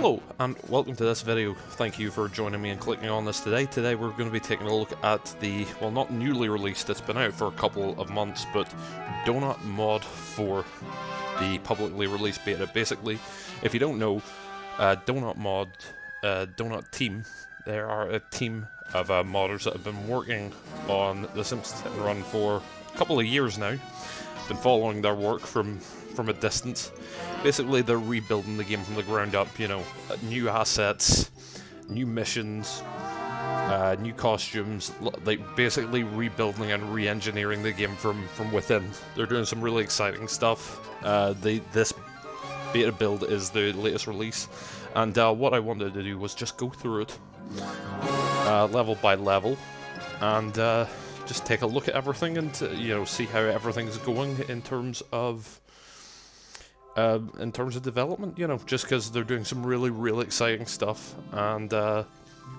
Hello and welcome to this video. Thank you for joining me and clicking on this today. Today we're going to be taking a look at the, well, not newly released, it's been out for a couple of months, but Donut mod for the publicly released beta. Basically, if you don't know, Donut mod, Donut team, there are a team of modders that have been working on the Simpsons Hit and Run for a couple of years now. Been following their work from a distance. Basically, they're rebuilding the game from the ground up, you know, new assets, new missions, new costumes, like basically rebuilding and re-engineering the game from within. They're doing some really exciting stuff. This beta build is the latest release, and what I wanted to do was just go through it level by level, and just take a look at everything and you know, see how everything's going in terms of development, you know, just because they're doing some really exciting stuff, and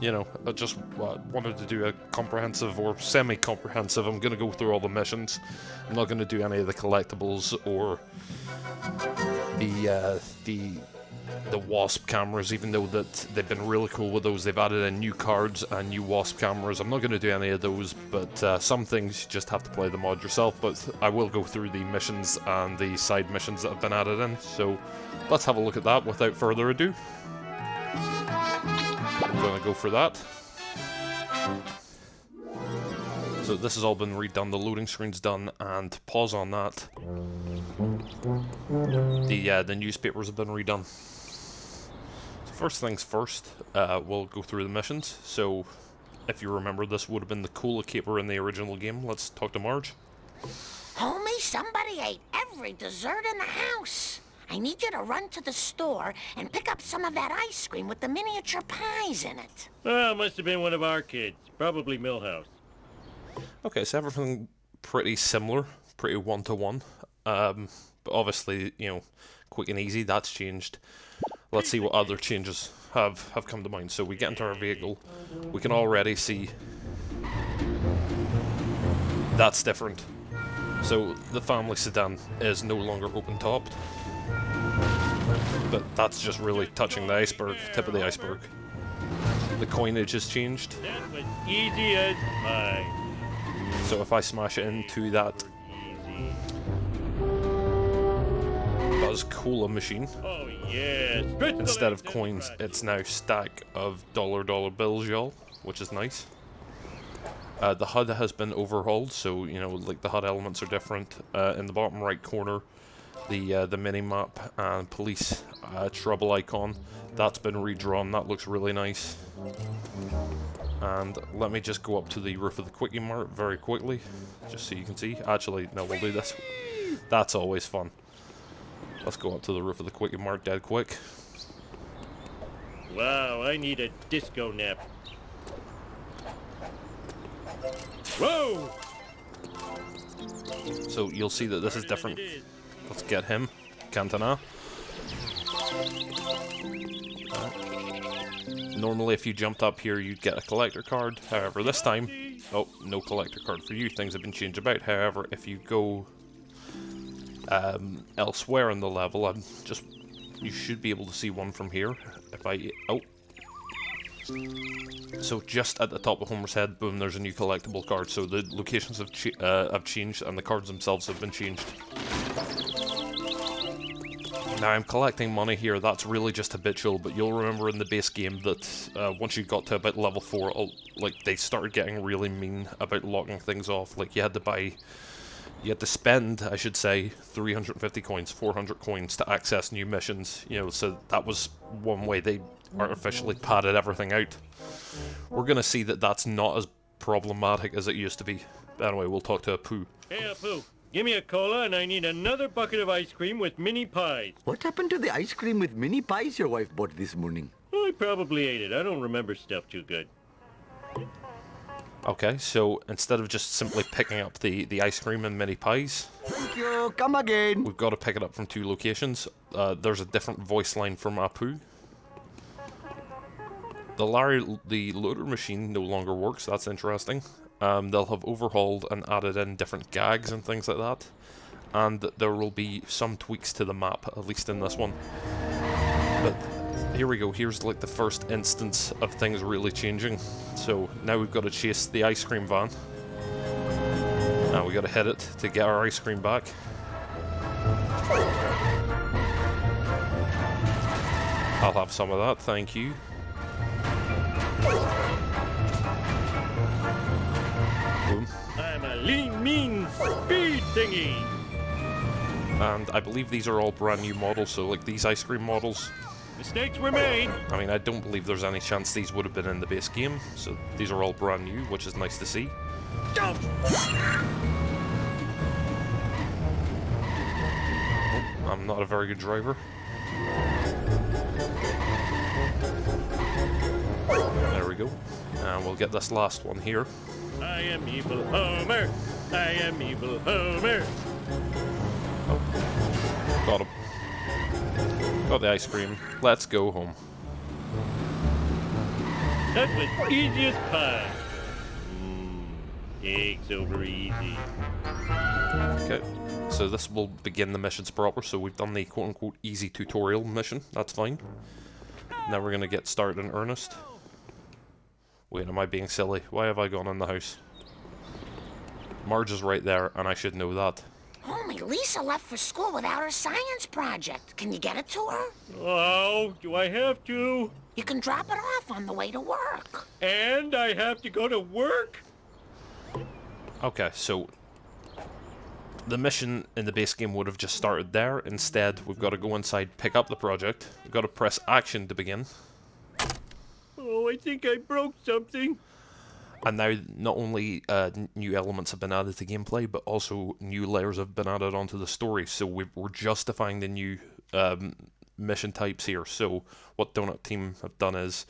you know, I just wanted to do a comprehensive or semi-comprehensive. I'm going to go through all the missions. I'm not going to do any of the collectibles or the Wasp cameras, even though that they've been really cool with those. They've added in new cards and new Wasp cameras. I'm not going to do any of those, but some things you just have to play the mod yourself. But I will go through the missions and the side missions that have been added in. So let's have a look at that without further ado. I'm going to go for that. So this has all been redone, the loading screen's done, and pause on that. The newspapers have been redone. So first things first, we'll go through the missions. So if you remember, this would have been the Cola Caper in the original game. Let's talk to Marge. Homie, somebody ate every dessert in the house. I need you to run to the store and pick up some of that ice cream with the miniature pies in it. Oh, must have been one of our kids. Probably Millhouse. Okay, so everything pretty similar, pretty one-to-one. But obviously, you know, quick and easy, that's changed. Let's see what other changes have come to mind. So we get into our vehicle, we can already see that's different. So the family sedan is no longer open-topped. But that's just really touching the iceberg, tip of the iceberg. The coinage has changed. That was easy as pie. So if I smash it into that Buzz Cola machine, Oh yeah. instead of coins, it's now stack of dollar bills, y'all, which is nice. The HUD has been overhauled, so you know, like the HUD elements are different. In the bottom right corner, the mini map and police trouble icon, that's been redrawn. That looks really nice. And let me just go up to the roof of the Kwik Mart very quickly, just so you can see. Actually, no, we'll do this. That's always fun. Let's go up to the roof of the Kwik Mart dead quick. Wow, I need a disco nap. Whoa! So you'll see that this is different. Let's get him. Cantona. Normally, if you jumped up here, you'd get a collector card. However, this time, oh, no collector card for you. Things have been changed about. However, if you go elsewhere in the level, you should be able to see one from here. If I, oh, so just at the top of Homer's head, boom, there's a new collectible card. So the locations have changed, and the cards themselves have been changed. Now I'm collecting money here, that's really just habitual, but you'll remember in the base game that once you got to about level 4, like, they started getting really mean about locking things off. Like, you had to spend, I should say, 350 coins, 400 coins to access new missions, you know, so that was one way they artificially padded everything out. We're gonna see that that's not as problematic as it used to be. But anyway, we'll talk to Apu. Hey, Apu. Give me a cola, and I need another bucket of ice cream with mini pies. What happened to the ice cream with mini pies your wife bought this morning? I probably ate it. I don't remember stuff too good. Okay, so instead of just simply picking up the ice cream and mini pies, Thank you, come again. we've got to pick it up from 2 locations. There's a different voice line from Apu. The loader machine no longer works, that's interesting. They'll have overhauled and added in different gags and things like that. And there will be some tweaks to the map, at least in this one. But here we go. Here's like the first instance of things really changing. So now we've got to chase the ice cream van. Now we got to hit it to get our ice cream back. I'll have some of that, thank you. Boom. I'm a lean, mean speed thingy. And I believe these are all brand new models, so like these ice cream models. Mistakes were made. I mean, I don't believe there's any chance these would have been in the base game, so these are all brand new, which is nice to see. Don't. I'm not a very good driver. There we go. And we'll get this last one here. I am evil Homer. I am evil Homer. Oh. Got him. Got the ice cream. Let's go home. That was easy as pie. Eggs over easy. Okay. So this will begin the missions proper. So we've done the quote-unquote easy tutorial mission. That's fine. Now we're going to get started in earnest. Wait, am I being silly? Why have I gone in the house? Marge is right there, and I should know that. Homie, Lisa left for school without her science project. Can you get it to her? Oh, do I have to? You can drop it off on the way to work. And I have to go to work? Okay, so the mission in the base game would have just started there. Instead, we've got to go inside, pick up the project. We've got to press action to begin. Oh, I think I broke something. And now, not only new elements have been added to gameplay, but also new layers have been added onto the story. So we're justifying the new mission types here. So what Donut Team have done is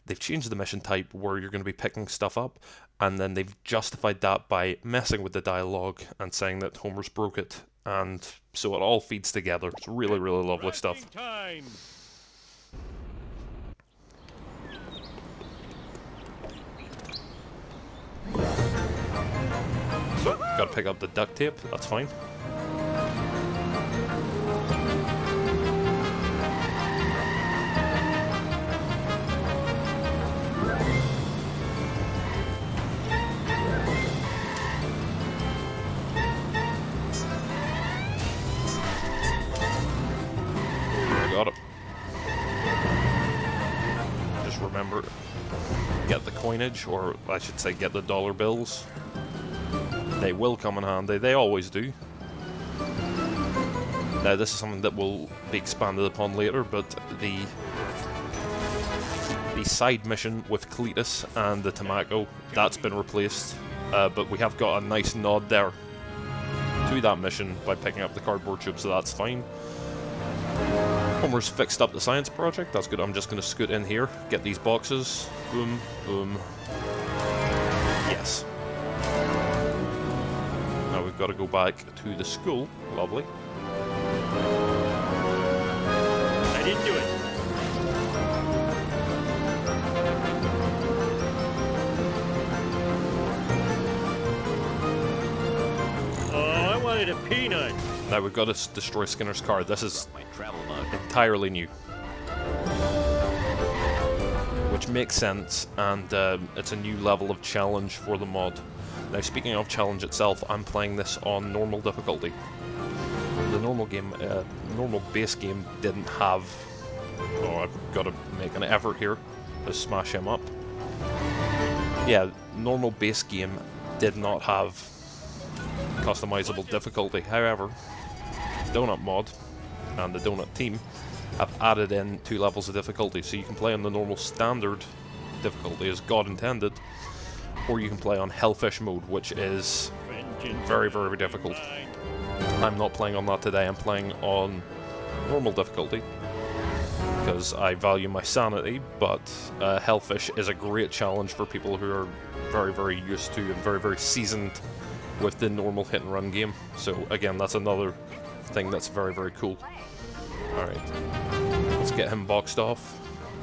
they've changed the mission type where you're going to be picking stuff up, and then they've justified that by messing with the dialogue and saying that Homer's broke it, and so it all feeds together. It's really, really lovely stuff. Time. So, gotta pick up the duct tape, that's fine. Got it. Just remember, get the coinage, or I should say get the dollar bills. They will come in handy, they always do. Now this is something that will be expanded upon later, but the side mission with Cletus and the Tamaco, that's been replaced. But we have got a nice nod there to that mission by picking up the cardboard tube, so that's fine. Homer's fixed up the science project, that's good. I'm just going to scoot in here, get these boxes. Boom, boom. Yes. Now we've got to go back to the school. Lovely. I didn't do it. Oh, I wanted a peanut. Now we've got to destroy Skinner's car. This is entirely new. Which makes sense, and it's a new level of challenge for the mod. Now speaking of challenge itself, I'm playing this on normal difficulty. The normal game, normal base game didn't have... Oh, I've got to make an effort here to smash him up. Yeah, normal base game did not have customizable difficulty. However, Donut Mod and the Donut Team have added in 2 levels of difficulty, so you can play on the normal standard difficulty as God intended, or you can play on Hellfish mode, which is very, very difficult. I'm not playing on that today, I'm playing on normal difficulty, because I value my sanity, but Hellfish is a great challenge for people who are very, very used to and very, very seasoned with the normal hit and run game. So again, that's another thing that's very, very cool. Alright, let's get him boxed off.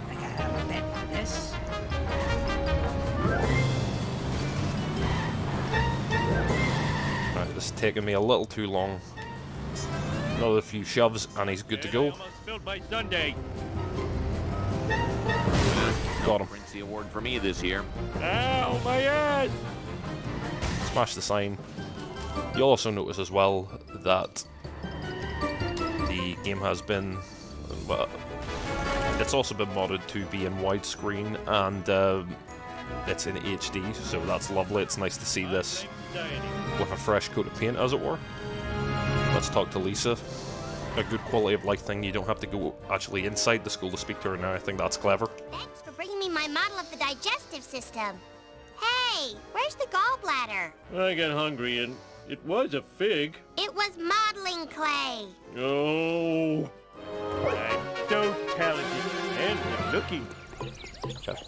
I gotta have a bed for this. Alright, this is taking me a little too long. Another few shoves and he's good to go. Almost spilled my sundae. Got him. Prince the award for me this year. Ow, my ass! Smash the sign. You'll also notice as well that the game has been, well, it's also been modded to be in widescreen, and it's in HD, so that's lovely. It's nice to see this with a fresh coat of paint, as it were. Let's talk to Lisa. A good quality of life thing. You don't have to go actually inside the school to speak to her now. I think that's clever. Thanks for bringing me my model of the digestive system. Hey, where's the gallbladder? I got hungry and it was a fig. It was modeling clay. Oh, I'm so talented and good looking. Okay.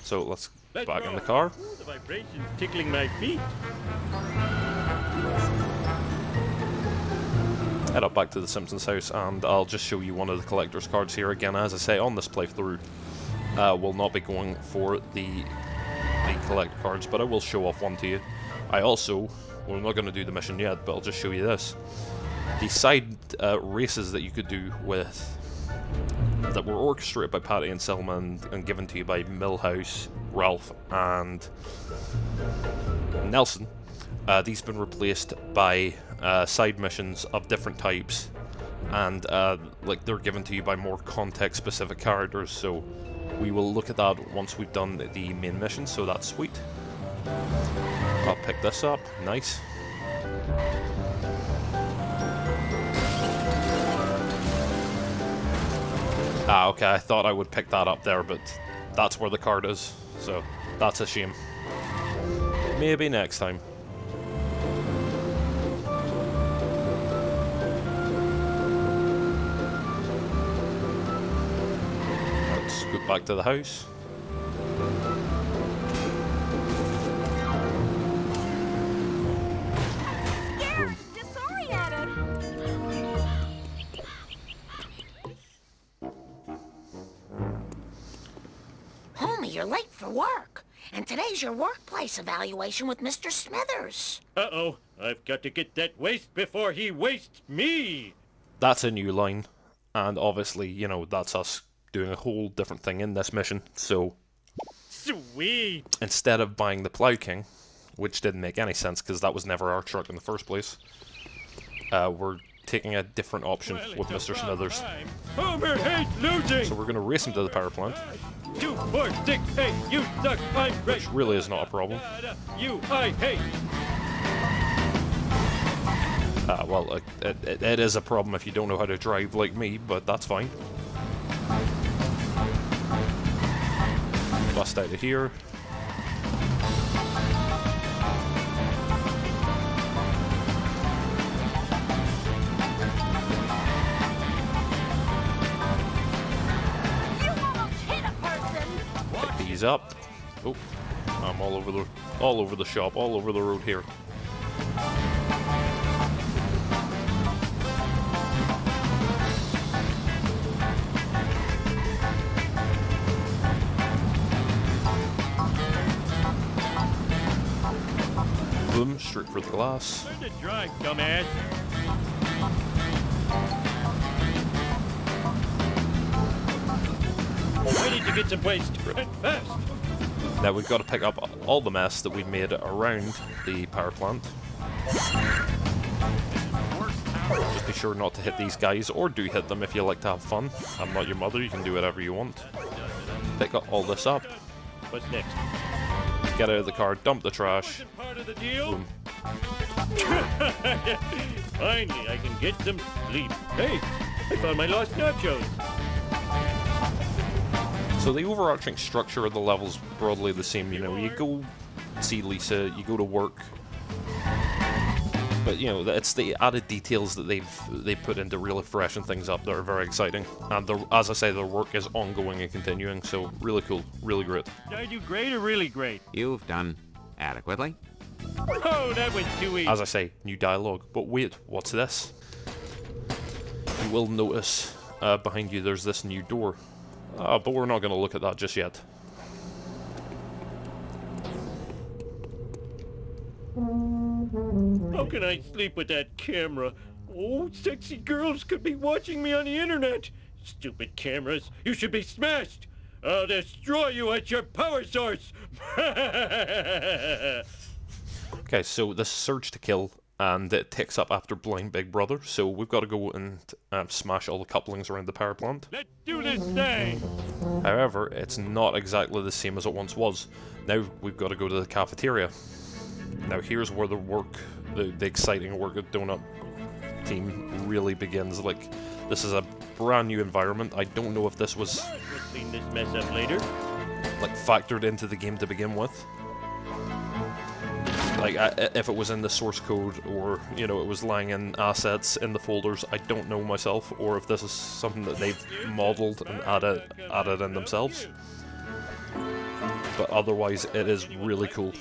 So let's Let's back in go. the car. The vibration's tickling my feet. Head up back to the Simpsons house, and I'll just show you one of the collector's cards here again. As I say, on this playthrough, we'll not be going for the collect cards, but I will show off one to you. I also, well, I'm not going to do the mission yet, but I'll just show you this. The side races that you could do with, that were orchestrated by Patty and Selma and given to you by Milhouse, Ralph, and Nelson. These have been replaced by side missions of different types, and like they're given to you by more context-specific characters. So we will look at that once we've done the main mission. So that's sweet. I'll pick this up. Nice. Ah, okay. I thought I would pick that up there, but that's where the card is. So that's a shame. Maybe next time. Scoot back to the house. Boom. Homie, you're late for work. And today's your workplace evaluation with Mr. Smithers. Uh-oh, I've got to get that waste before he wastes me. That's a new line, and obviously, you know, that's us doing a whole different thing in this mission. So Sweet. instead of buying the Plow King, which didn't make any sense because that was never our truck in the first place, we're taking a different option Well, with it's Mr. about Smithers. time. Homer hates losing. So we're going to race him to the power plant, 2, 4, 6, 8. You suck. I'm right. which really is not a problem. You I hate. Well, it is a problem if you don't know how to drive like me, but that's fine. Bust out of here. You almost hit a person. Pick these up. Oh, I'm all over the shop, all over the road here. Boom, straight for the glass. Learn to drive, dumbass. I need to get some waste. Run fast. Now we've got to pick up all the mess that we made around the power plant. Just be sure not to hit these guys, or do hit them if you like to have fun. I'm not your mother, you can do whatever you want. Pick up all this up, What's next? get out of the car, dump the trash. Wasn't part of the deal. Boom. Finally, I can get some sleep. Hey, I found my lost nachos. So the overarching structure of the level's broadly the same, you know, you go see Lisa, you go to work, but you know, it's the added details that they've put into really freshen things up that are very exciting, and as I say, their work is ongoing and continuing, so really cool, really great. Did I do great or really great? You've done adequately. Oh, that was too easy. As I say, new dialogue, but wait, what's this? You will notice behind you there's this new door. But we're not going to look at that just yet. How can I sleep with that camera? Oh, sexy girls could be watching me on the internet. Stupid cameras. You should be smashed. I'll destroy you at your power source! Okay, so this is Surge to Kill, and it takes up after Blind Big Brother, so we've got to go and smash all the couplings around the power plant. Let's do this thing! However, it's not exactly the same as it once was. Now we've got to go to the cafeteria. Now here's where the exciting work of Donut Team really begins. Like, this is a brand new environment. I don't know if this was We'll clean this mess up later. like factored into the game to begin with. Like, if it was in the source code, or, you know, it was lying in assets in the folders, I don't know myself, or if this is something that they've modeled and added in themselves. But otherwise, it is really cool.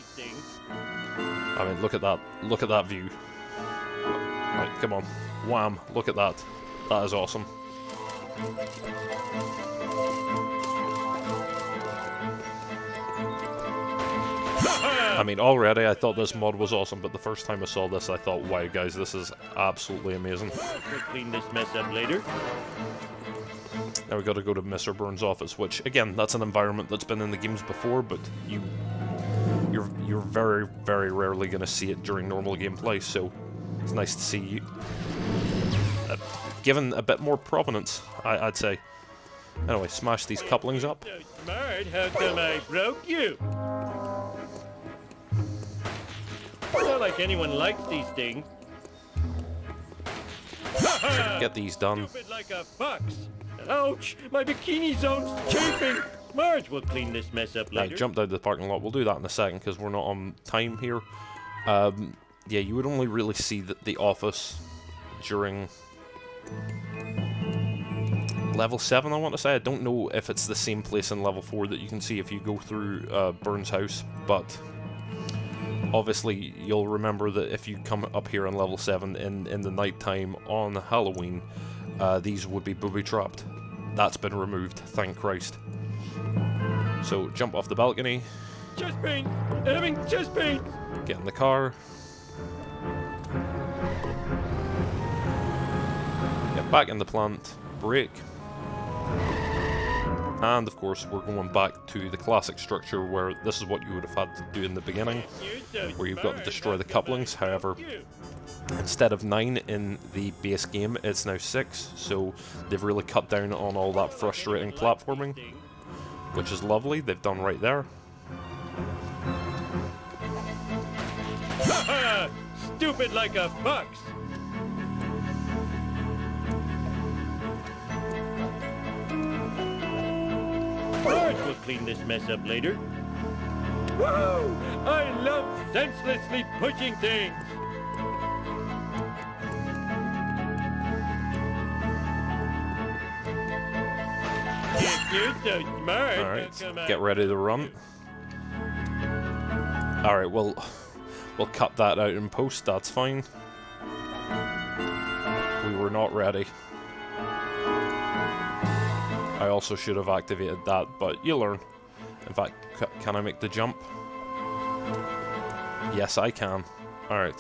I mean, look at that view. Right, come on. Wham, look at that. That is awesome. I mean, already I thought this mod was awesome, but the first time I saw this, I thought, wow, guys, this is absolutely amazing. We'll clean this mess up later. Now we got to go to Mr. Burns' office, which, again, that's an environment that's been in the games before, but you're very, very rarely going to see it during normal gameplay, so it's nice to see you given a bit more provenance, I'd say. Anyway, smash these couplings up. So smart, how come I broke you? Not like anyone likes these things. Get these done. Stupid like a fox. Ouch! My bikini zone's chafing. Marge will clean this mess up Now, later. jumped out of the parking lot. We'll do that in a second because we're not on time here. Yeah, you would only really see the office during level 7, I want to say. I don't know if it's the same place in level 4 that you can see if you go through Burns' house, but obviously you'll remember that if you come up here on level 7 in the night time on Halloween, these would be booby-trapped. That's been removed, thank Christ. So jump off the balcony. Chest pain! Having chest pain! Get in the car. Get back in the plant. Brake. And of course we're going back to the classic structure where this is what you would have had to do in the beginning, where you've got to destroy the couplings. However, instead of 9 in the base game, it's now 6, so they've really cut down on all that frustrating platforming, which is lovely. They've done right there. Haha! Stupid like a fox! Marge will clean this mess up later. Whoa! I love senselessly pushing things! If you're so smart, Alright, how come I- get ready to run. Alright, we'll cut that out in post, that's fine. We were not ready. I also should have activated that, but you learn. In fact, can I make the jump? Yes, I can. Alright.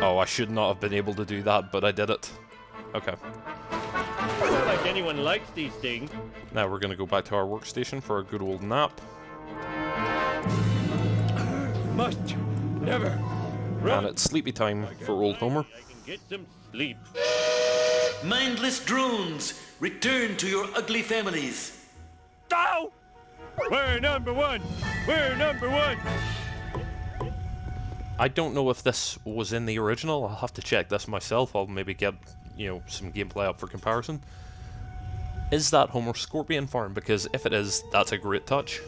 Oh, I should not have been able to do that, but I did it. Okay. Not like anyone likes these things. Now we're going to go back to our workstation for a good old nap. Must never run. And it's sleepy time for old Homer. I can get some sleep. Mindless drones, return to your ugly families. Ow! We're number one! We're number one! I don't know if this was in the original. I'll have to check this myself. I'll maybe get, you know, some gameplay up for comparison. Is that Homer's Scorpion Farm? Because if it is, that's a great touch.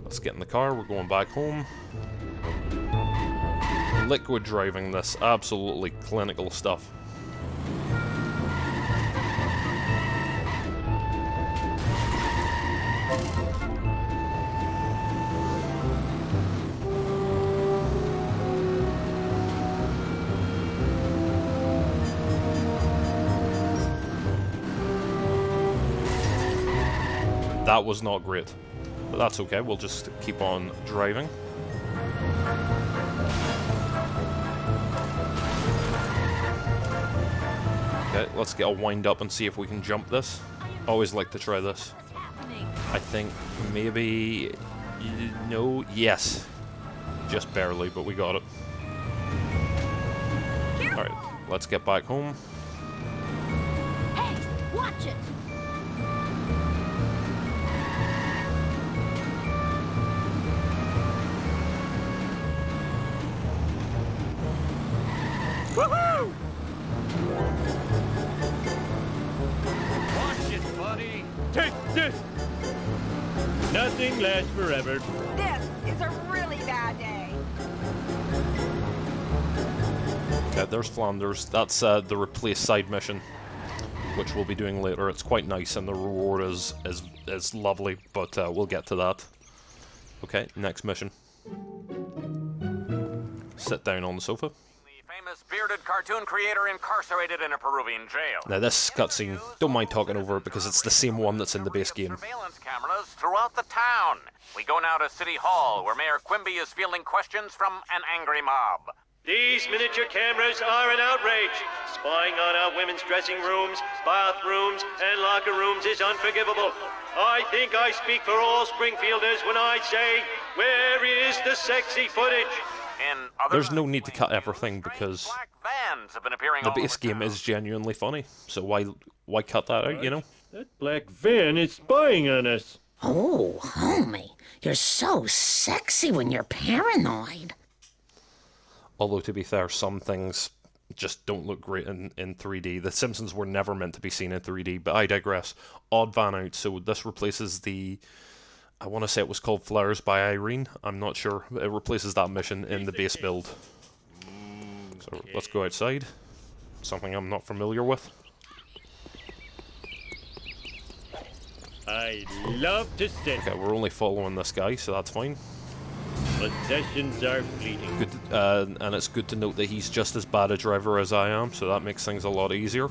Let's get in the car. We're going back home. Liquid driving this. Absolutely clinical stuff. That was not great, but that's okay. We'll just keep on driving. Okay, let's get a wind up and see if we can jump this. Always like to try this. I think maybe... No, yes. Just barely, but we got it. Alright, let's get back home. Hey, watch it! Woohoo! Watch it, buddy! Take this! Nothing lasts forever. This is a really bad day. Okay, there's Flanders. That's the replace side mission, which we'll be doing later. It's quite nice, and the reward is lovely, but we'll get to that. Okay, next mission. Sit down on the sofa. Famous bearded cartoon creator incarcerated in a Peruvian jail. Now this cutscene, don't mind talking over it because it's the same one that's in the base game. Surveillance cameras throughout the town. We go now to City Hall, where Mayor Quimby is fielding questions from an angry mob. These miniature cameras are an outrage. Spying on our women's dressing rooms, bathrooms, and locker rooms is unforgivable. I think I speak for all Springfielders when I say, where is the sexy footage? There's no need to cut everything because the base game is genuinely funny. So why cut that out, you know? That black van is spying on us. Oh, homie, you're so sexy when you're paranoid. Although, to be fair, some things just don't look great in 3D. The Simpsons were never meant to be seen in 3D, but I digress. Odd van out, so this replaces the... I want to say it was called Flowers by Irene. I'm not sure. It replaces that mission in the base build. So let's go outside. Something I'm not familiar with. I love to sit. Okay, we're only following this guy, so that's fine. Possessions are fleeting. Good, and it's good to note that he's just as bad a driver as I am, so that makes things a lot easier.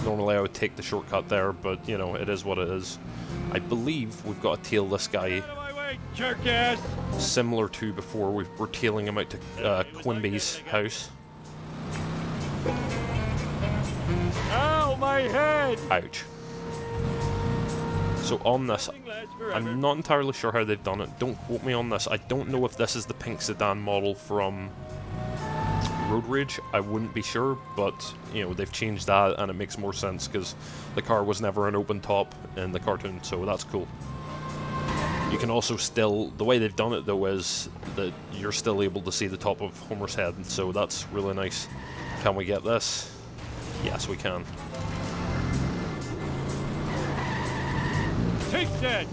Normally I would take the shortcut there, but, you know, it is what it is. I believe we've got to tail this guy jerk-ass. Similar to before. We're tailing him out to Quimby's house. Ow, my head! Ouch. So on this, I'm not entirely sure how they've done it. Don't quote me on this. I don't know if this is the pink sedan model from Road Rage. I wouldn't be sure, but you know, they've changed that and it makes more sense because the car was never an open top in the cartoon, so that's cool. You can also still, the way they've done it though is that you're still able to see the top of Homer's head, so that's really nice. Can we get this? Yes, we can. Take that!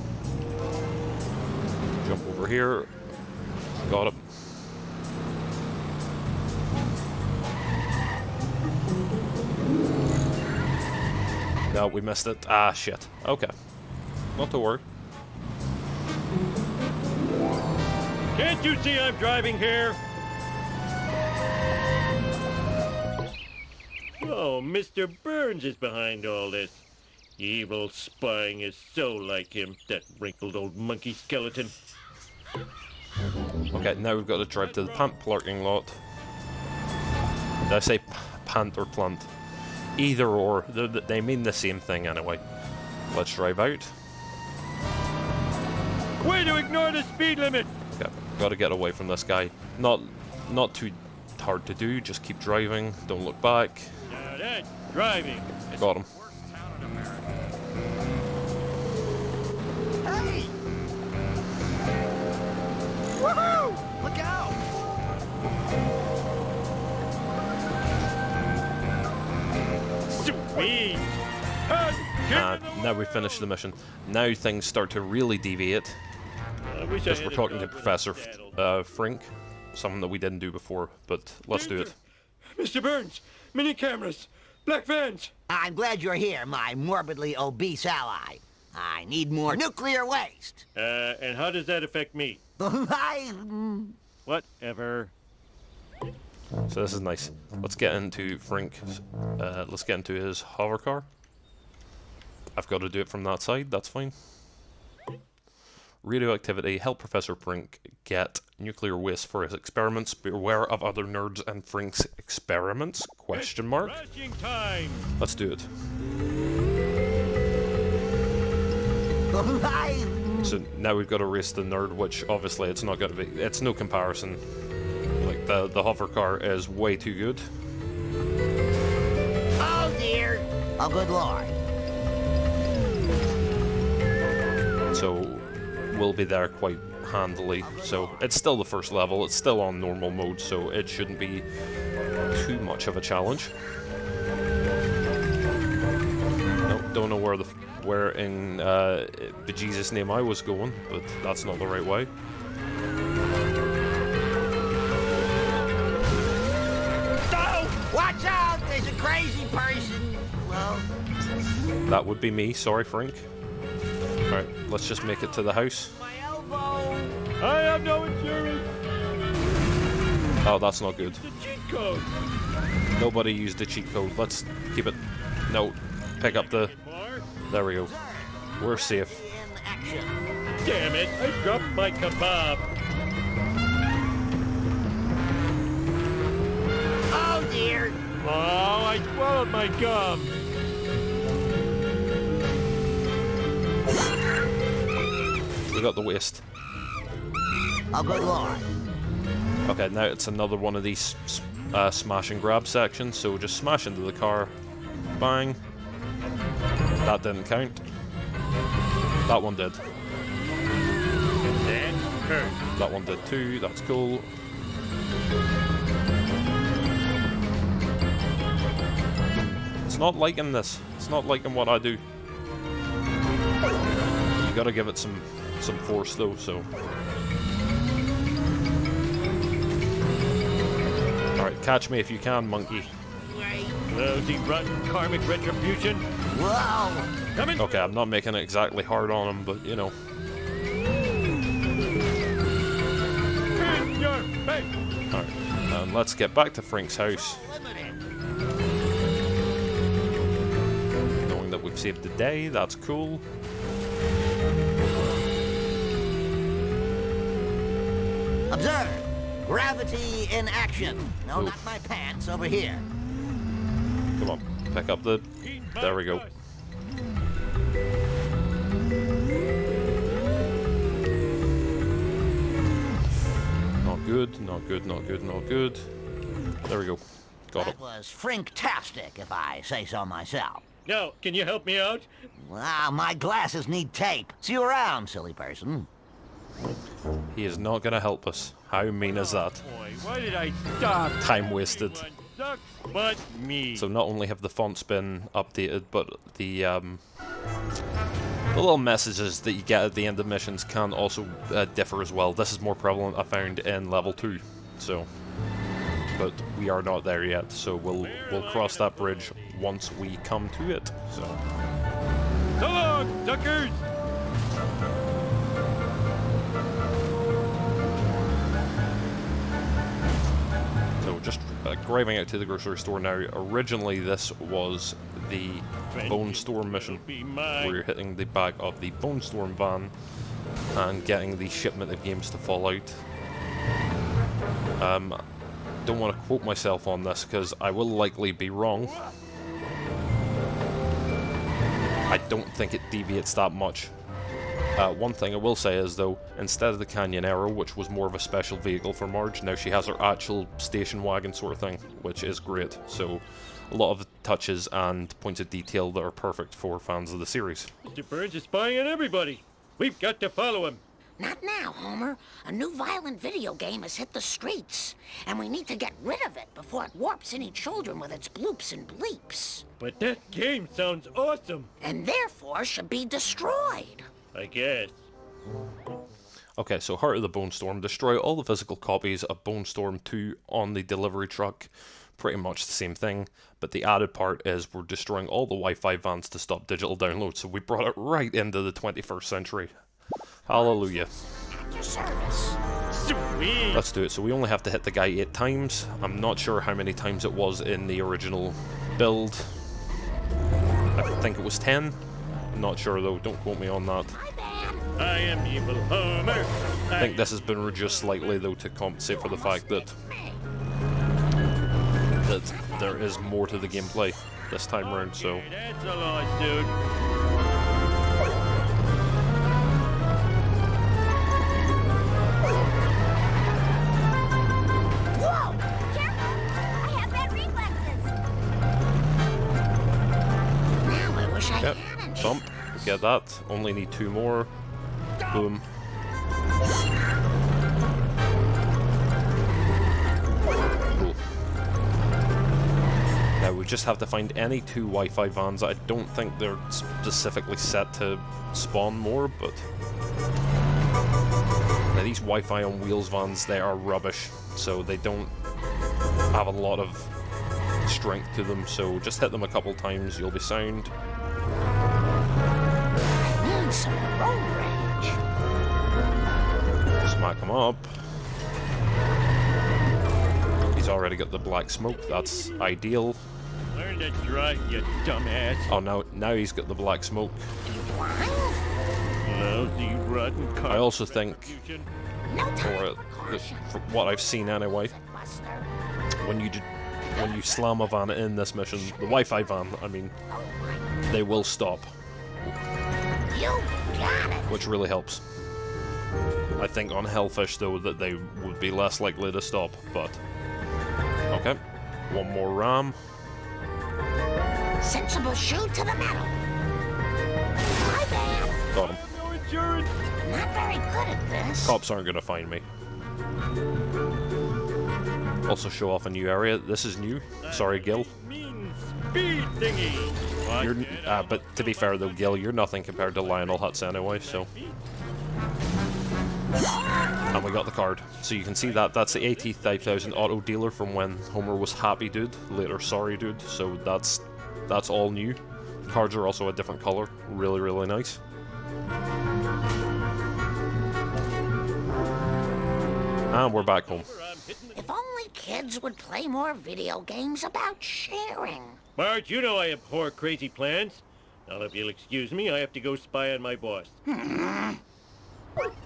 Jump over here. Got it. No, we missed it. Ah, shit. Okay. Not to worry. Can't you see I'm driving here? Oh, Mr. Burns is behind all this. Evil spying is so like him, that wrinkled old monkey skeleton. Okay, now we've got to drive to the pant parking lot. Did I say pant or plant? Either or. They mean the same thing anyway. Let's drive out. Way to ignore the speed limit! Okay, got to get away from this guy. Not too hard to do, just keep driving, don't look back. Now that's driving. Got him. Hey! Woohoo! Look out! Sweet! Now we finished the mission. Now things start to really deviate. Because we're talking to Professor Frink, something that we didn't do before, but let's do it. Mr. Burns, mini cameras, black vans. I'm glad you're here, my morbidly obese ally. I need more nuclear waste. And how does that affect me? Whatever. So this is nice. Let's get into Frink. Let's get into his hover car. I've got to do it from that side, that's fine. Radioactivity, help Professor Frink get nuclear waste for his experiments. Beware of other nerds and Frink's experiments? Question mark. Time. Let's do it. So now we've got to race the nerd, which obviously it's not going to be. It's no comparison. Like the hover car is way too good. Oh dear! Oh good lord! So we'll be there quite handily. So it's still the first level. It's still on normal mode, so it shouldn't be too much of a challenge. Nope, don't know where in bejesus name I was going, but that's not the right way. Watch out! There's a crazy person. Well, That would be me. Sorry, Frank. Alright, let's just make it to the house. my elbow. I have no insurance. Oh, that's not good. The cheat code. Nobody used the cheat code. Let's keep it. No, pick up the. There we go. We're safe. In action. Damn it! I dropped my kebab. Oh dear! Oh, I swallowed my gum. We got the waste. Oh good lord! Okay, now it's another one of these smash and grab sections. So just smash into the car. Bang. That didn't count. That one did. Then hurt. That one did too. That's cool. It's not liking this. It's not liking what I do. You gotta give it some force though, so. Alright, catch me if you can, monkey. Lousy, rotten, karmic retribution. Whoa! Coming. Okay, I'm not making it exactly hard on him, but you know. In your face. Alright, and let's get back to Frank's house. Knowing that we've saved the day, that's cool. Observe! Gravity in action. No, not my pants, over here. Come on, pick up the... There we go. Not good, not good, not good, not good. There we go. Got it. That was Frinktastic, if I say so myself. Now, can you help me out? Wow, my glasses need tape. See you around, silly person. He is not gonna help us. How mean is that? Boy, why did I stop? Time wasted. Everyone sucks but me. So not only have the fonts been updated, but the little messages that you get at the end of missions can also differ as well. This is more prevalent, I found, in level 2. So, but we are not there yet. So we'll cross that bridge once we come to it. So. So long, suckers! So just driving out to the grocery store now. Originally this was the Bonestorm mission. We're hitting the back of the Bonestorm van and getting the shipment of games to fall out. Don't want to quote myself on this because I will likely be wrong. I don't think it deviates that much. One thing I will say is, though, instead of the Canyon Arrow, which was more of a special vehicle for Marge, now she has her actual station wagon sort of thing, which is great. So, a lot of touches and points of detail that are perfect for fans of the series. Mr. Burns is spying on everybody. We've got to follow him. Not now, Homer. A new violent video game has hit the streets, and we need to get rid of it before it warps any children with its bloops and bleeps. But that game sounds awesome. And therefore should be destroyed. I guess. Okay, so Heart of the Bonestorm. Destroy all the physical copies of Bonestorm 2 on the delivery truck. Pretty much the same thing, but the added part is we're destroying all the Wi-Fi vans to stop digital download, so we brought it right into the 21st century. Hallelujah. At your service. Sweet. Let's do it. So we only have to hit the guy 8 times. I'm not sure how many times it was in the original build. I think it was 10. I'm not sure though, don't quote me on that. My bad. I am evil Homer. I think this has been reduced slightly though to compensate for the fact that there is more to the gameplay this time around. So That's a loss, dude. Whoa! Careful! I have bad reflexes. Now I wish I yep, hadn't. bump, get that. Only need 2 more. Boom. Cool. Now we just have to find any 2 Wi-Fi vans. I don't think they're specifically set to spawn more, but now these Wi-Fi on wheels vans, they are rubbish, so they don't have a lot of strength to them, so just hit them a couple times, you'll be sound. I need some road rage. Smack him up. He's already got the black smoke, that's ideal. Learn to drive, you dumbass. Oh, now he's got the black smoke. Lousy, rotten car. I also think, No time or for caution. from what I've seen anyway, Buster. when you slam a van in this mission, the Wi-Fi van, I mean, they will stop, You got it. which really helps. I think on Hellfish though that they would be less likely to stop, but okay. 1 more ram. Sensible shoe to the metal. My bad. Got him. No insurance. Not very good at this. Cops aren't gonna find me. Also show off a new area. This is new. Sorry, Gil. Mean speed thingy. You're, but to be fair though, Gil, you're nothing compared to Lionel Hutz anyway, so. And we got the card. So you can see that that's the 85,000 auto dealer from when Homer was Happy Dude, later Sorry Dude, so that's all new. The cards are also a different color. Really, really nice. And we're back home. If only kids would play more video games about sharing. Bart, you know I abhor crazy plans. Now, if you'll excuse me, I have to go spy on my boss.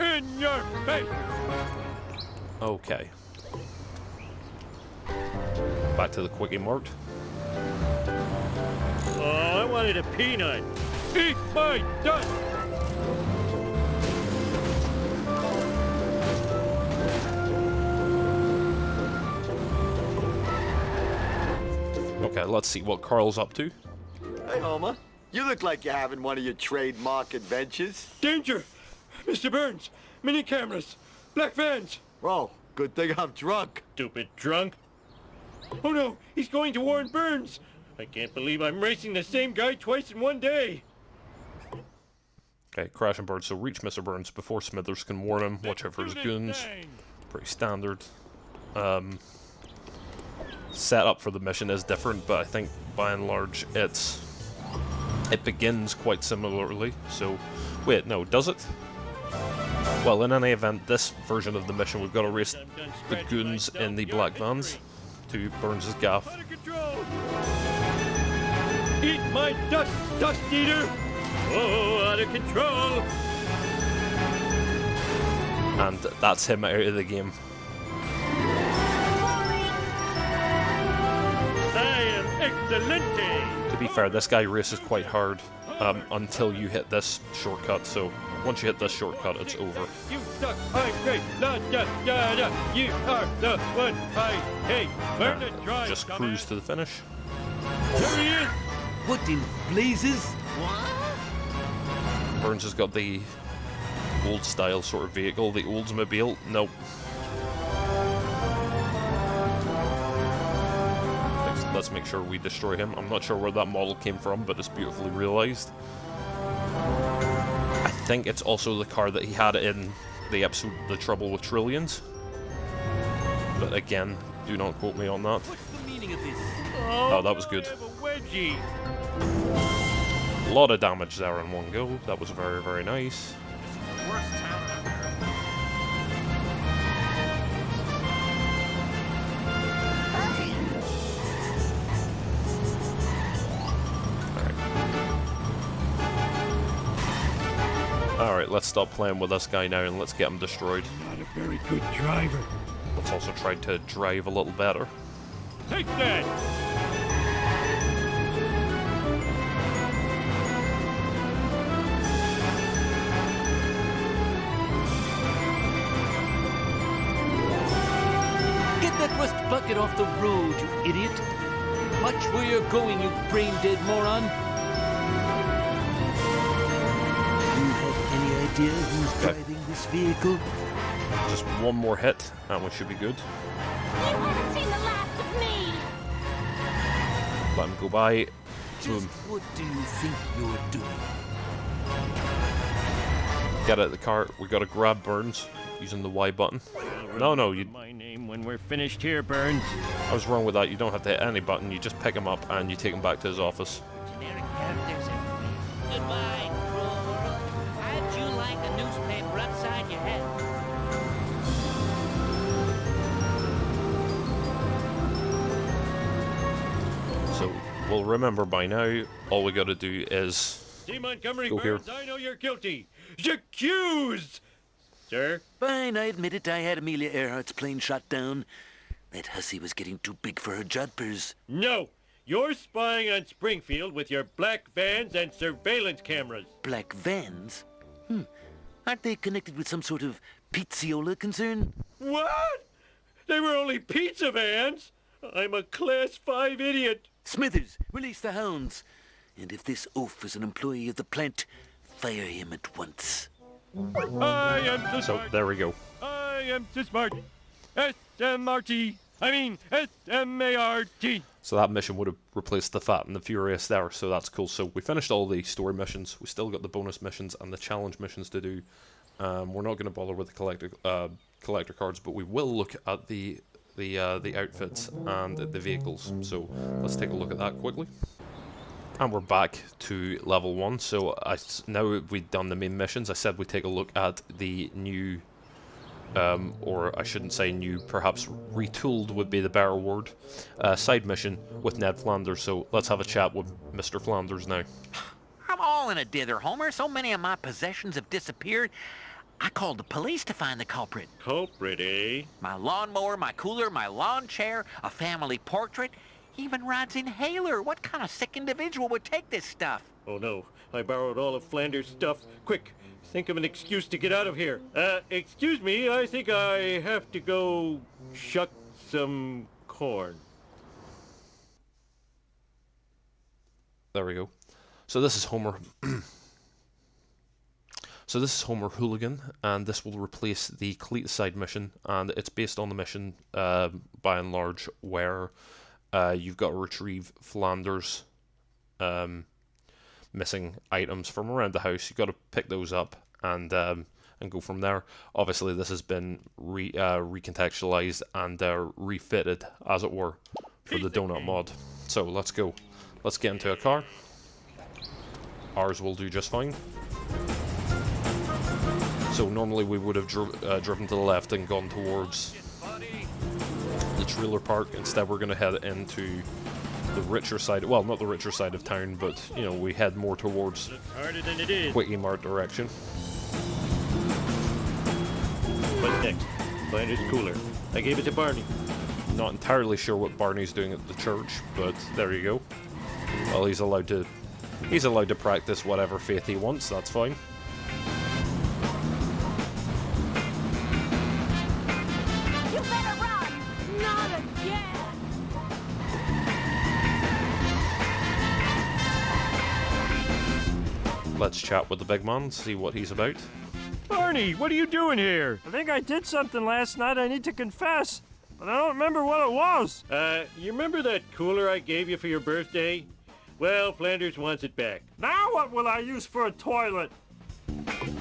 In your face! Okay. Back to the Quickie Mart. Oh, I wanted a peanut. Eat my dust! Okay, let's see what Carl's up to. Hey, Homer. You look like you're having one of your trademark adventures. Danger! Mr. Burns! Mini cameras! Black vans! Oh, good thing I'm drunk. Stupid drunk! Oh no! He's going to warn Burns! I can't believe I'm racing the same guy twice in one day! Okay, Crash and Bird, so reach Mr. Burns before Smithers can warn him. Watch out for his goons. Pretty standard. Setup for the mission is different, but I think by and large it begins quite similarly. So, wait, no, does it? Well, in any event, this version of the mission, we've got to race the goons in the black vans to Burns' gaff. Out of control! Eat my dust, dust eater! Oh, out of control! And that's him out of the game. I am excelente! To be fair, this guy races quite hard until you hit this shortcut, so once you hit this shortcut, it's over. You suck, I'm great, la da da da! You are the one I hate! Learn to drive, Just cruise to the finish. There he is! What in blazes? Burns has got the old style sort of vehicle, the Oldsmobile. Nope. Let's make sure we destroy him. I'm not sure where that model came from, but it's beautifully realized. I think it's also the car that he had in the episode The Trouble with Trillions. But again, do not quote me on that. What's the meaning of this? Oh, that was good. I have a wedgie! A lot of damage there in one go. That was very, very nice. Worst town in America. Alright, Right, let's stop playing with this guy now and let's get him destroyed. Not a very good driver. Let's also try to drive a little better. Take that! Get that rust bucket off the road, you idiot. Watch where you're going, you brain-dead moron. Do you have any idea who's driving this vehicle? Just one more hit and we should be good. You haven't seen the last of me! Let him go by. Just Boom. what do you think you're doing? Get out of the car. We gotta grab Burns using the Y button. No, you. My name when we're finished here, Burns. I was wrong with that. You don't have to hit any button. You just pick him up and you take him back to his office. Generic characters everywhere. Goodbye, Cruel. How'd you like a newspaper upside your head? So we'll remember by now. All we gotta do is See, Montgomery Go here. Burns, I know you're guilty. Accused! Sir? Fine, I admit it. I had Amelia Earhart's plane shot down. That hussy was getting too big for her jodhpurs. No! You're spying on Springfield with your black vans and surveillance cameras. Black vans? Aren't they connected with some sort of pizziola concern? What? They were only pizza vans? I'm a Class 5 idiot. Smithers, release the hounds. And if this oaf is an employee of the plant, fire him at once. I am too so. smart. There we go. I am too smart. S-M-R-T. I mean, S-M-A-R-T. So that mission would have replaced the Fat and the Furious there. So that's cool. So we finished all the story missions. We still got the bonus missions and the challenge missions to do. We're not going to bother with the collector cards, but we will look at the outfits and the vehicles. So let's take a look at that quickly. And we're back to level 1. So now we've done the main missions. I said we'd take a look at the new, or I shouldn't say new, perhaps retooled would be the better word, side mission with Ned Flanders. So let's have a chat with Mr. Flanders now. I'm all in a dither, Homer. So many of my possessions have disappeared. I called the police to find the culprit. Culprit, eh? My lawnmower, my cooler, my lawn chair, a family portrait, even Rod's inhaler. What kind of sick individual would take this stuff? Oh no, I borrowed all of Flanders' stuff. Quick, think of an excuse to get out of here. Excuse me, I think I have to go shuck some corn. There we go. So this is Homer. So this is Homer Hooligan, and this will replace the Cleat side mission, and it's based on the mission, by and large, where you've got to retrieve Flanders' missing items from around the house. You've got to pick those up and go from there. Obviously, this has been recontextualized and refitted, as it were, for the Donut mod. So let's go. Let's get into a car. Ours will do just fine. So normally we would have driven to the left and gone towards the trailer park. Instead, we're going to head into the richer side. Well, not the richer side of town, but you know, we head more towards Kwik N direction. What's next? Flanders' cooler. I gave it to Barney. Not entirely sure what Barney's doing at the church, but there you go. Well, he's allowed to practice whatever faith he wants. That's fine. You better run! Not again! Let's chat with the big man, see what he's about. Barney, what are you doing here? I think I did something last night I need to confess, but I don't remember what it was. You remember that cooler I gave you for your birthday? Well, Flanders wants it back. Now what will I use for a toilet?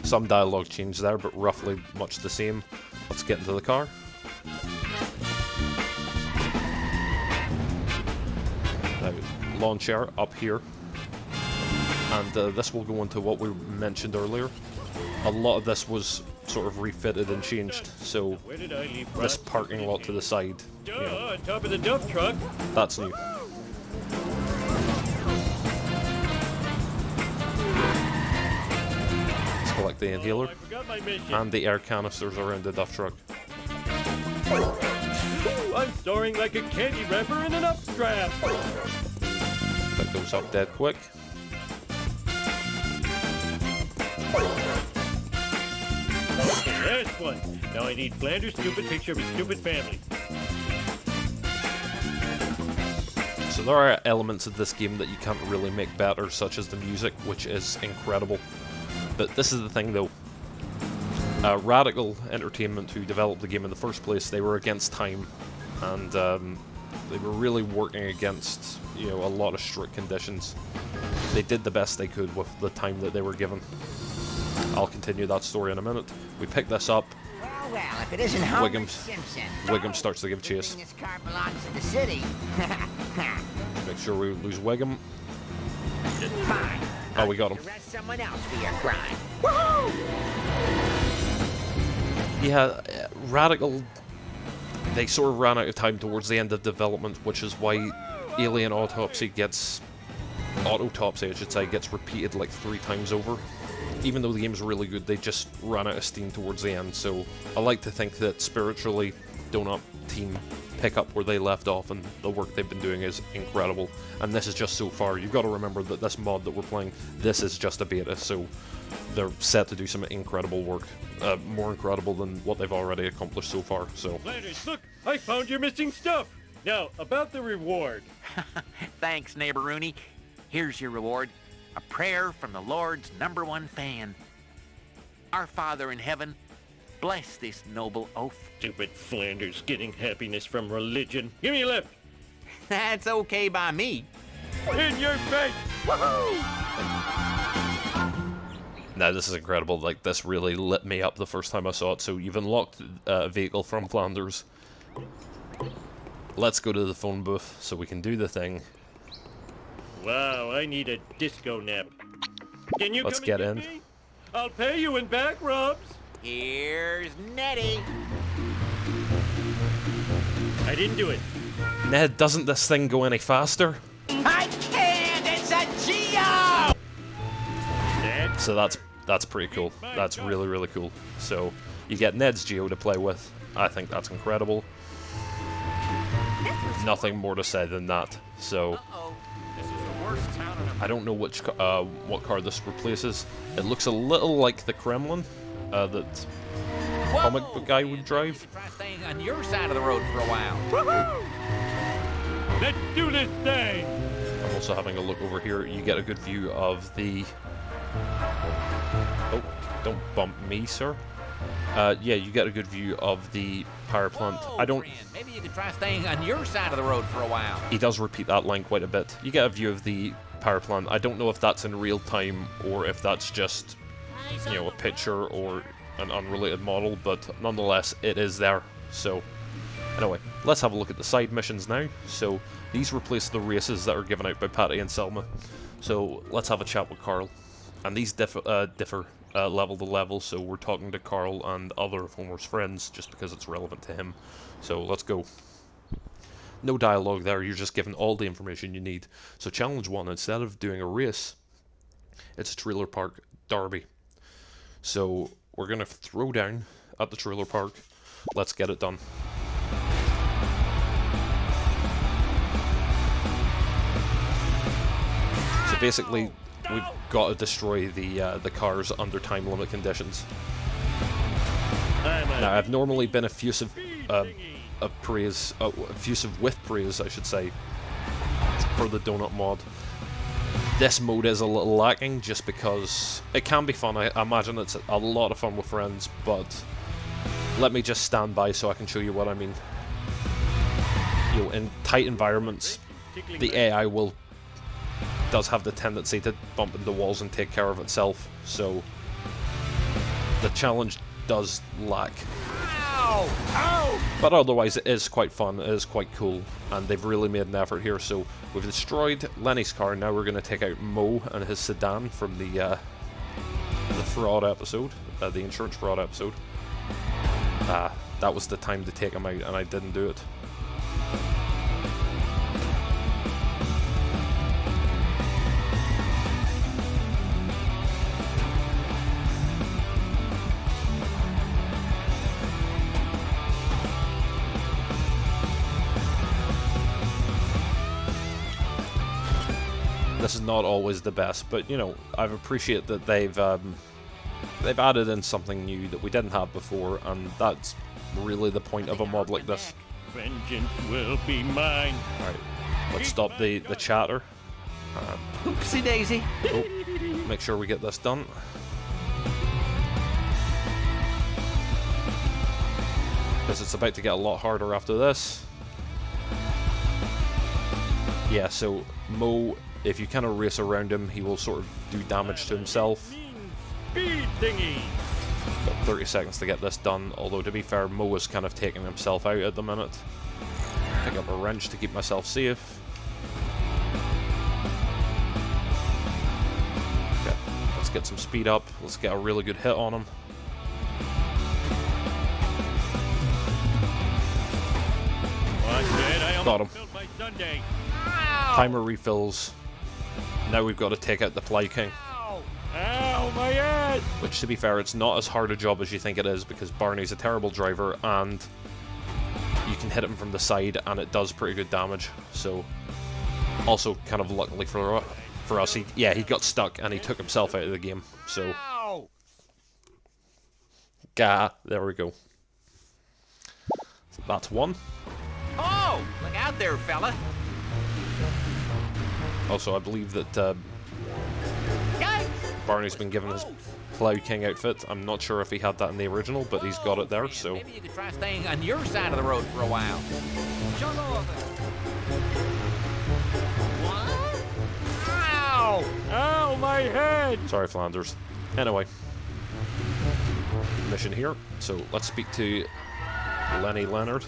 Some dialogue changed there, but roughly much the same. Let's get into the car. Now, lawn chair up here. And this will go into what we mentioned earlier. A lot of this was sort of refitted and changed, so Where did I leave this Rod's parking lot to the side, Duh, you know, on top of the Duff truck. that's new. Let's collect collect the inhaler, I forgot my mission. and the air canisters around the Duff truck. Ooh, I'm soaring like a candy wrapper in an updraft. Pick those up dead quick. Last one. Now I need Flanders' stupid picture of his stupid family. So there are elements of this game that you can't really make better, such as the music, which is incredible. But this is the thing though. Radical Entertainment, who developed the game in the first place, they were against time, and they were really working against, you know, a lot of strict conditions. They did the best they could with the time that they were given. I'll continue that story in a minute. We pick this up. Well, if it isn't Homer Wiggum Simpson. starts to give chase. This car belongs to the city. Make sure we lose Wiggum. Fine. Oh, we got him. Arrest someone else for your crime. Woohoo! Yeah, Radical, they sort of ran out of time towards the end of development, which is why Alien Autopsy gets repeated like 3 times over. Even though the game's really good, they just ran out of steam towards the end, so I like to think that spiritually, Donut Team pick up where they left off, and the work they've been doing is incredible. And this is just so far. You've got to remember that this mod that we're playing, this is just a beta, so they're set to do some incredible work. More incredible than what they've already accomplished so far, so... Flanders, look! I found your missing stuff! Now, about the reward. Thanks, neighbor Rooney. Here's your reward. A prayer from the Lord's #1 fan. Our Father in heaven, bless this noble oaf. Stupid Flanders getting happiness from religion. Give me a lift! That's okay by me. In your face! Woohoo! Now, this is incredible. Like, this really lit me up the first time I saw it. So, you've unlocked a vehicle from Flanders. Let's go to the phone booth so we can do the thing. Wow, I need a disco nap. Can you Let's come get and in. get me? I'll pay you in back rubs. Here's Nettie. I didn't do it. Ned, doesn't this thing go any faster? I can't! It's a Geo! So that's pretty cool. That's really, really cool. So, you get Ned's Geo to play with. I think that's incredible. Nothing more to say than that. So, I don't know which what car this replaces. It looks a little like the Kremlin that comic book guy would drive. Try staying on your side of the road for a while. Let's do this thing. I'm also having a look over here. You get a good view of the... Oh, don't bump me, sir. Yeah, you get a good view of the power plant. Whoa, I don't... friend, maybe you could try staying on your side of the road for a while. He does repeat that line quite a bit. You get a view of the power plant. I don't know if that's in real time or if that's just, you know, a picture or an unrelated model, but nonetheless, it is there. So, anyway, let's have a look at the side missions now. So, these replace the races that are given out by Patty and Selma. So, let's have a chat with Carl. And these differ level to level, so we're talking to Carl and other of Homer's friends just because it's relevant to him. So let's go. No dialogue there, you're just given all the information you need. So challenge 1, instead of doing a race, it's a trailer park derby. So we're going to throw down at the trailer park. Let's get it done. So basically, we've got to destroy the cars under time limit conditions. Now, I've normally been effusive with praise, I should say, for the donut mod. This mode is a little lacking just because it can be fun. I imagine it's a lot of fun with friends, but let me just stand by so I can show you what I mean. You know, in tight environments, the AI does have the tendency to bump into walls and take care of itself, so the challenge does lack. Ow! Ow! But otherwise it is quite fun, it is quite cool, and they've really made an effort here. So we've destroyed Lenny's car, now we're going to take out Mo and his sedan from the fraud episode, the insurance fraud episode. That was the time to take him out and I didn't do it. This is not always the best, but you know, I appreciate that they've added in something new that we didn't have before, and that's really the point of a mod like this. Vengeance will be mine. Alright, let's stop the chatter. Oopsie daisy. Oh, make sure we get this done. Because it's about to get a lot harder after this. Yeah, so Mo, if you kind of race around him, he will sort of do damage to himself. Speed thingy. Got 30 seconds to get this done, although to be fair, Mo is kind of taking himself out at the minute. Pick up a wrench to keep myself safe. Okay, let's get some speed up. Let's get a really good hit on him. Got him. Timer refills. Now we've got to take out the Fly King. Ow, my head! Which, to be fair, it's not as hard a job as you think it is, because Barney's a terrible driver, and you can hit him from the side, and it does pretty good damage. So, also kind of luckily for us, he got stuck, and he took himself out of the game. So, there we go. So that's one. Oh, look out there, fella. Also, I believe that Barney's been given his Plow King outfit. I'm not sure if he had that in the original, but he's got it there, so... Maybe you could try staying on your side of the road for a while. What? Ow! Ow, my head! Sorry, Flanders. Anyway. Mission here. So, let's speak to Lenny Leonard.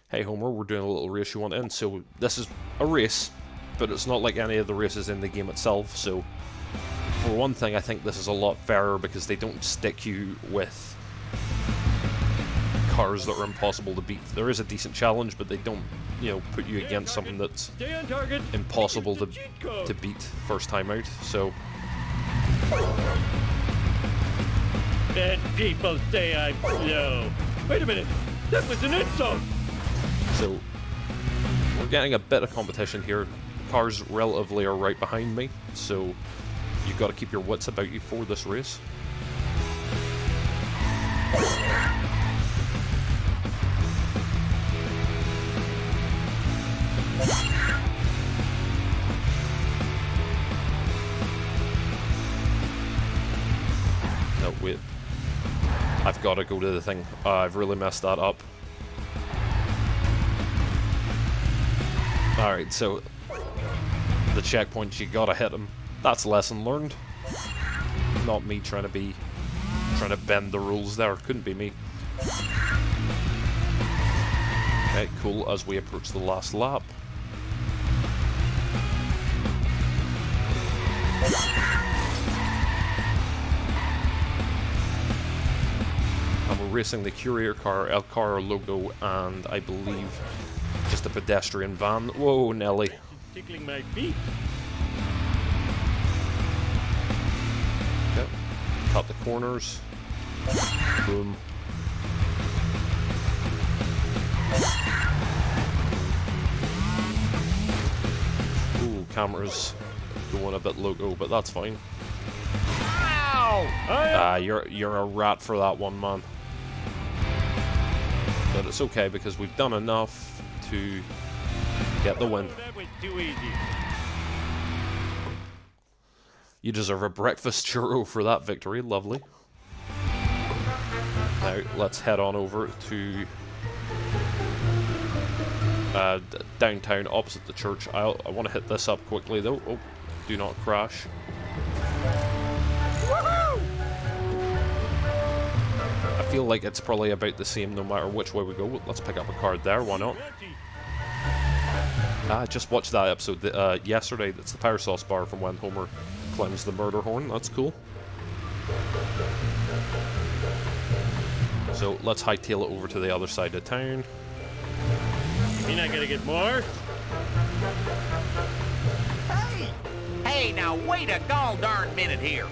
Hey Homer, we're doing a little race you want in. So this is a race, but it's not like any of the races in the game itself. So for one thing, I think this is a lot fairer because they don't stick you with cars that are impossible to beat. There is a decent challenge, but they don't, you know, put you against something that's impossible to beat first time out. So Bad people say I'm slow. Wait a minute, that was an insult. So, we're getting a bit of competition here. Cars relatively are right behind me, so you've got to keep your wits about you for this race. No, wait. I've got to go to the thing. I've really messed that up. Alright, so the checkpoints, you gotta hit them. That's lesson learned. Not me trying to bend the rules there. Couldn't be me. Okay, cool, as we approach the last lap. And we're racing the Courier car, El Carro logo, and I believe just a pedestrian van. Whoa, Nelly. Tickling my feet. Okay. Cut the corners. Boom. Ooh, camera's going a bit loco, but that's fine. Ow! You're a rat for that one, man. But it's okay because we've done enough to get the win. That was too easy. You deserve a breakfast churro for that victory. Lovely. Now, let's head on over to downtown opposite the church. I want to hit this up quickly, though. Oh, do not crash. I feel like it's probably about the same no matter which way we go. Let's pick up a card there, why not? I just watched that episode yesterday. That's the Power Sauce bar from when Homer climbs the murder horn. That's cool. So let's hightail it over to the other side of town. You mean I gotta get more? Hey, now wait a gall darn minute here.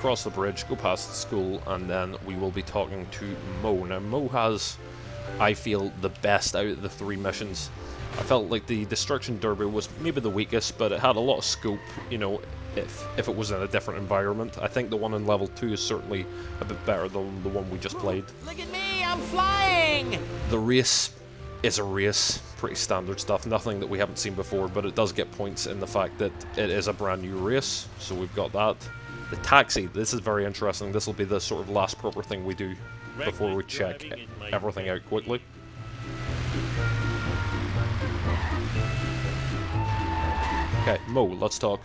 cross the bridge, go past the school, and then we will be talking to Mo. Now, Mo has, I feel, the best out of the 3 missions. I felt like the Destruction Derby was maybe the weakest, but it had a lot of scope, you know, if it was in a different environment. I think the one in level 2 is certainly a bit better than the one we just played. Look at me, I'm flying! The race is a race, pretty standard stuff, nothing that we haven't seen before, but it does get points in the fact that it is a brand new race, so we've got that. The taxi, this is very interesting. This will be the sort of last proper thing we do before we check everything out quickly. Okay, Mo, let's talk.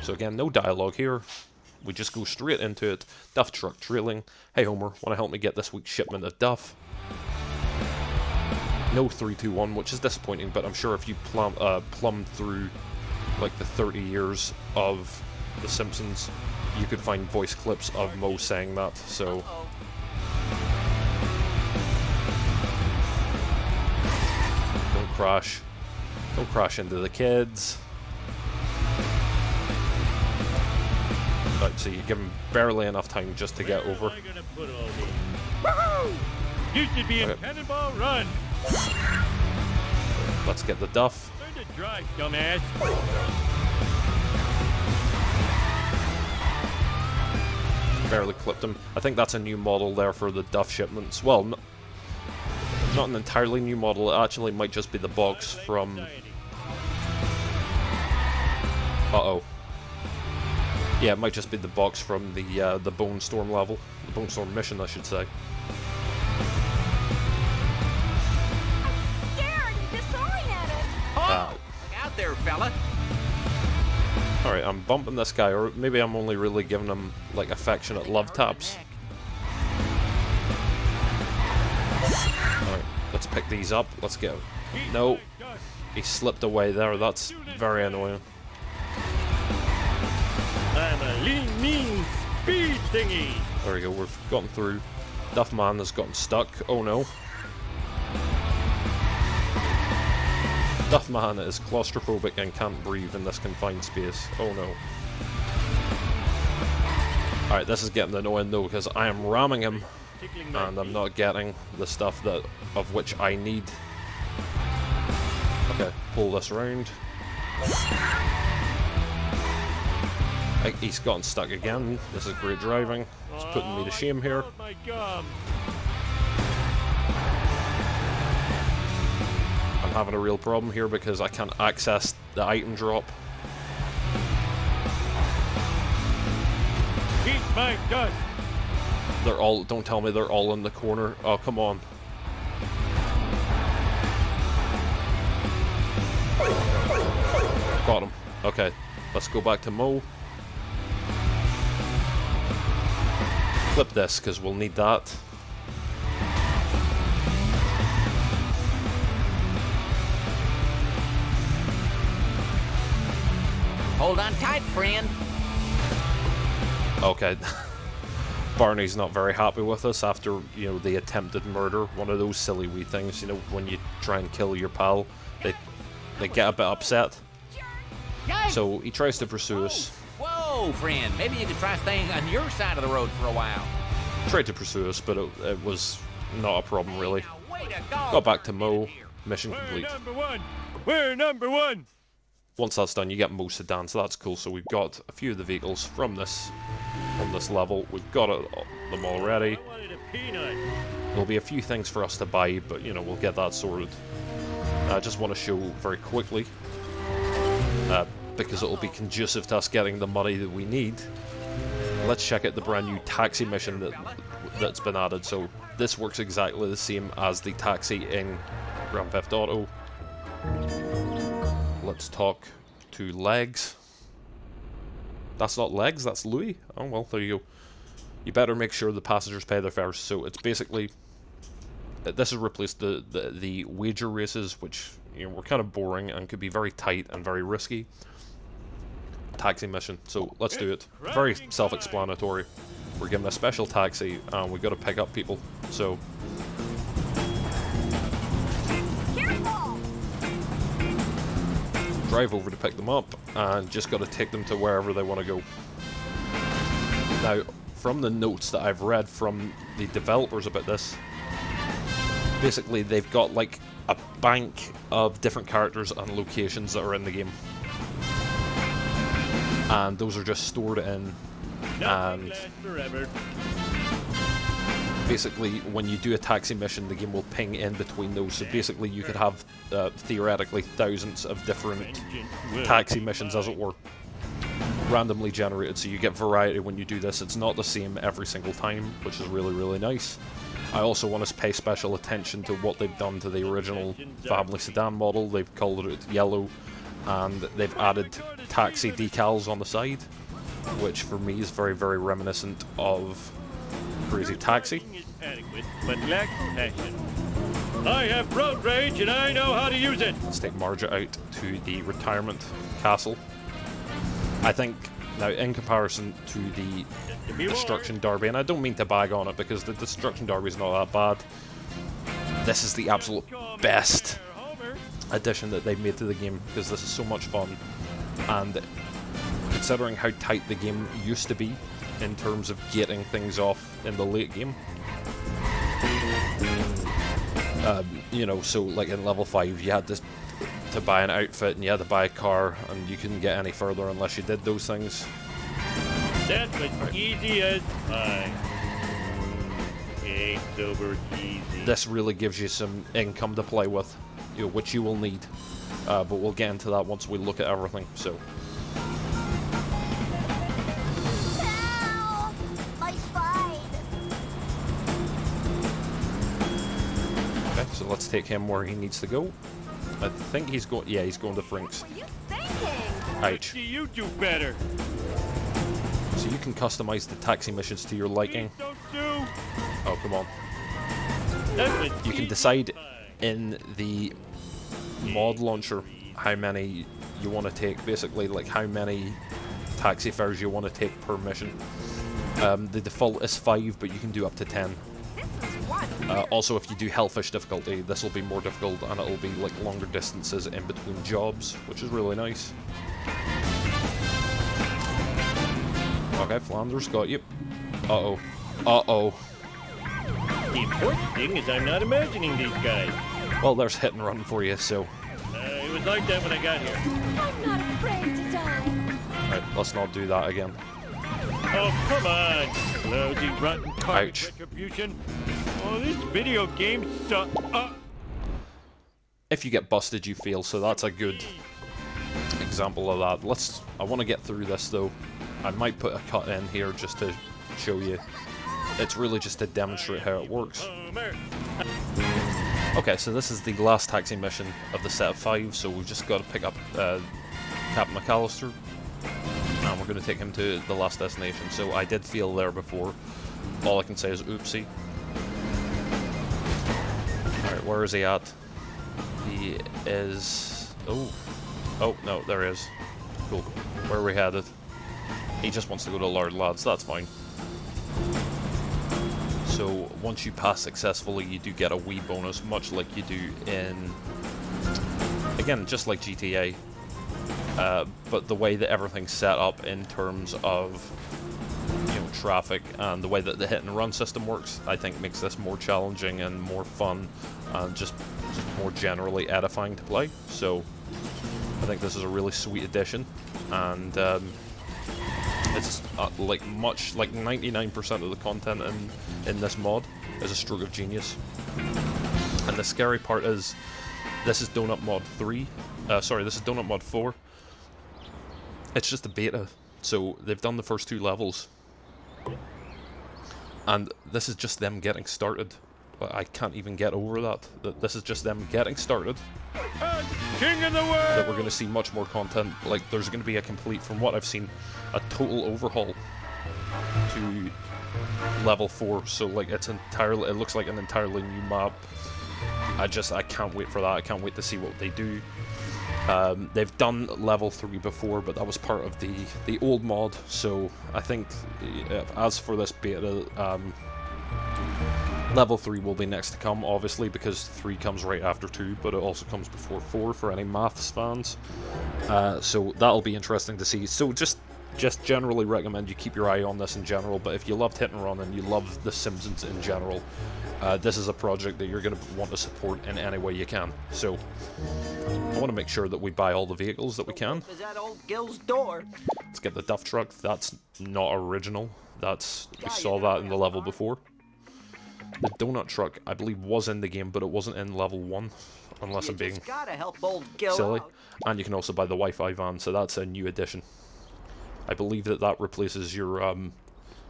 So again, no dialogue here. We just go straight into it. Duff truck trailing. Hey Homer, want to help me get this week's shipment of Duff? No 321, which is disappointing, but I'm sure if you plumb through like the 30 years of The Simpsons, you could find voice clips of Mo saying that, so... Don't crash. Don't crash into the kids. Right, so you give him barely enough time just to get over. You should be in Cannonball Run. Let's get the Duff. Learn to drive, dumbass. Barely clipped him. I think that's a new model there for the Duff shipments. Well, not an entirely new model. It actually might just be the box from... Uh-oh. Yeah, it might just be the box from the Bonestorm level. The Bonestorm mission, I should say. I'm scared and disoriented. Look out there, fella. Alright, I'm bumping this guy, or maybe I'm only really giving him, like, affectionate love taps. Alright, let's pick these up. Let's go. No, he slipped away there. That's very annoying. I'm a lean, mean speed thingy. There we go, we've gotten through. Duff Man has gotten stuck. Oh no. Duff Man is claustrophobic and can't breathe in this confined space. Oh no. Alright, this is getting annoying though, because I am ramming him and I'm not getting the stuff that of which I need. Okay, pull this around. He's gotten stuck again. This is great driving. It's putting me to shame here. I'm having a real problem here because I can't access the item drop. Eat my dust. They're all, don't tell me they're all in the corner. Oh, come on. Got him. Okay, let's go back to Mo. Flip this, because we'll need that. Hold on tight, friend. Okay. Barney's not very happy with us after, you know, the attempted murder. One of those silly wee things, you know, when you try and kill your pal, they get a bit upset. So he tries to pursue us. Whoa, friend. Maybe you could try staying on your side of the road for a while. Tried to pursue us, but it was not a problem, really. Way to go. Got back to Mo. Mission complete. We're number one. We're number one. Once that's done, you get Mo Sedan, so that's cool. So we've got a few of the vehicles from this level. We've got them already. I wanted a peanut. There'll be a few things for us to buy, but, you know, we'll get that sorted. I just want to show very quickly, because it'll be conducive to us getting the money that we need. Let's check out the brand new taxi mission that's been added. So this works exactly the same as the taxi in Grand Theft Auto. Let's talk to Legs. That's not Legs, that's Louis. Oh well, there you go. You better make sure the passengers pay their fares. So it's basically, this has replaced the wager races, which, you know, were kind of boring and could be very tight and very risky. Taxi mission, so let's do it. Very self-explanatory. We're given a special taxi and we've got to pick up people, so... Careful! drive over to pick them up, and just got to take them to wherever they want to go. Now, from the notes that I've read from the developers about this, basically they've got like a bank of different characters and locations that are in the game, and those are just stored in, and basically when you do a taxi mission, the game will ping in between those. So basically you could have theoretically thousands of different taxi missions, as it were, randomly generated, so you get variety when you do this. It's not the same every single time, which is really, really nice. I also want to pay special attention to what they've done to the original family sedan model. They've colored it yellow, and they've added taxi decals on the side, which for me is very, very reminiscent of Crazy Taxi. I have road rage and I know how to use it. Let's take Marja out to the retirement castle. I think, now in comparison to the Destruction Derby, and I don't mean to bag on it because the Destruction Derby is not that bad, this is the absolute best addition that they've made to the game, because this is so much fun. And considering how tight the game used to be in terms of getting things off in the late game, you know, so like in level 5 you had to buy an outfit and you had to buy a car, and you couldn't get any further unless you did those things. That's as easy as pie. Ain't sober easy. This really gives you some income to play with, you know, which you will need, but we'll get into that once we look at everything. So Ow! My spine! okay, so let's take him where he needs to go. I think he's going, yeah, he's going to Frink's. What are you thinking? Ouch. Do you do better? So you can customize the taxi missions to your liking. Don't do. Oh, come on. That's You can decide in the mod launcher how many you want to take, basically, like how many taxi fares you want to take per mission. The default is 5, but you can do up to 10. Also, if you do Hellfish difficulty, this will be more difficult, and it'll be like longer distances in between jobs, which is really nice. Okay, Flanders got you. Uh-oh. Uh-oh. The important thing is I'm not imagining these guys. Well, there's Hit and Run for you, so... It was like that when I got here. I'm not afraid to die. Alright, let's not do that again. Oh, come on. Lousy, rotten carpet Ouch. retribution. Oh, this video game sucks. If you get busted, you fail, so that's a good example of that. I want to get through this, though. I might put a cut in here just to show you. It's really just to demonstrate how it works. Okay, so this is the last taxi mission of the set of 5, so we've just got to pick up Captain McAllister, and we're going to take him to the last destination. So I did fail there before. All I can say is oopsie. Alright, where is he at? He is... Oh, no, there he is. Cool. Where are we headed? He just wants to go to Lard Lads, that's fine. So once you pass successfully, you do get a wee bonus, much like you do in, again, just like GTA. But the way that everything's set up in terms of, you know, traffic and the way that the hit and run system works, I think makes this more challenging and more fun and just more generally edifying to play. So I think this is a really sweet addition, and it's like 99% of the content in this mod is a stroke of genius. And the scary part is, this is Donut Mod 3. Sorry, this is Donut Mod 4. It's just a beta, so they've done the first 2 levels, and this is just them getting started. But I can't even get over that. This is just them getting started. King of the world! That we're going to see much more content. Like, there's going to be a complete, from what I've seen, a total overhaul to level 4. So like, it looks like an entirely new map. I can't wait for that. I can't wait to see what they do. They've done level 3 before, but that was part of the old mod. So I think, as for this beta, Level 3 will be next to come, obviously, because 3 comes right after 2, but it also comes before 4 for any maths fans. So that'll be interesting to see. So just generally recommend you keep your eye on this in general, but if you loved Hit and Run and you love The Simpsons in general, this is a project that you're going to want to support in any way you can. So I want to make sure that we buy all the vehicles that we can. Is that old Gil's door? Let's get the Duff truck. That's not original. We saw that in the level before. The donut truck, I believe, was in the game, but it wasn't in level 1, unless I'm being silly. And you can also buy the Wi-Fi van, so that's a new addition. I believe that replaces your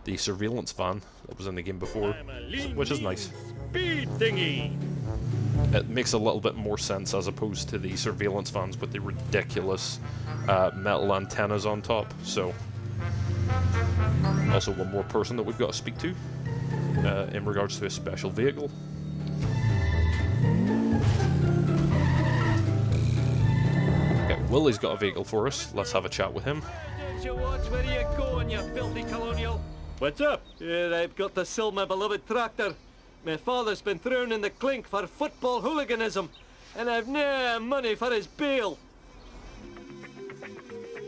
the surveillance van that was in the game before, which is nice. Speed thingy. It makes a little bit more sense as opposed to the surveillance vans with the ridiculous metal antennas on top. So, also one more person that we've got to speak to in regards to a special vehicle. Okay, Willie's got a vehicle for us. Let's have a chat with him. Where you going, you filthy colonial? What's up? I've got to sell my beloved tractor. My father's been thrown in the clink for football hooliganism, and I've no money for his bail.